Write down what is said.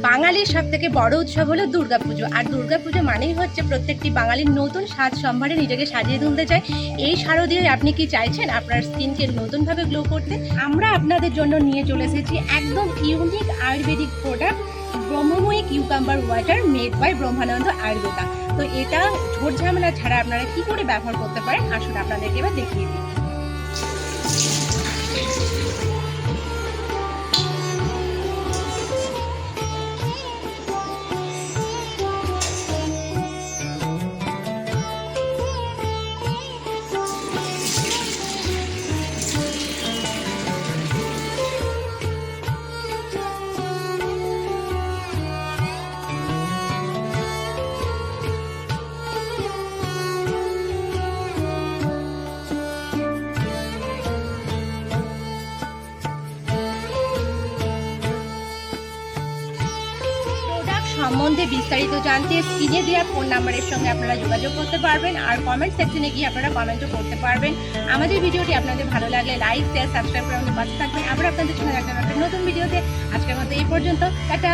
বাঙালির সবথেকে বড় উৎসব হলো দুর্গাপুজো। আর দুর্গাপুজো মানেই হচ্ছে প্রত্যেকটি বাঙালির নতুন সাজ সম্ভারে নিজেকে সাজিয়ে তুলতে চায়। এই শারদীয় আপনি কি চাইছেন আপনার স্কিনকে নতুনভাবে গ্লো করতে? আমরা আপনাদের জন্য নিয়ে চলে এসেছি একদম unique Ayurvedic product, Brahmamayi cucumber water made by Brahmananda Ayurveda. তো এটা ঝোড় ঝামেলা ছাড়া আপনারা কি করে ব্যবহার করতে পারেন আসলে আপনাদেরকে এবার দেখিয়ে দিই। সম্বন্ধে বিস্তারিত জানতে স্ক্রিনে দেওয়া ফোন নাম্বারের সঙ্গে আপনারা যোগাযোগ করতে পারবেন। আর কমেন্ট সেকশনে গিয়ে আপনারা কমেন্টও করতে পারবেন। আমাদের ভিডিওটি আপনাদের ভালো লাগলে লাইক শেয়ার সাবস্ক্রাইব করে আমাদের পাশে থাকবেন। আবার আপনাদের সঙ্গে একটা নতুন ভিডিওতে আজকের মতো এই পর্যন্ত। টাটা।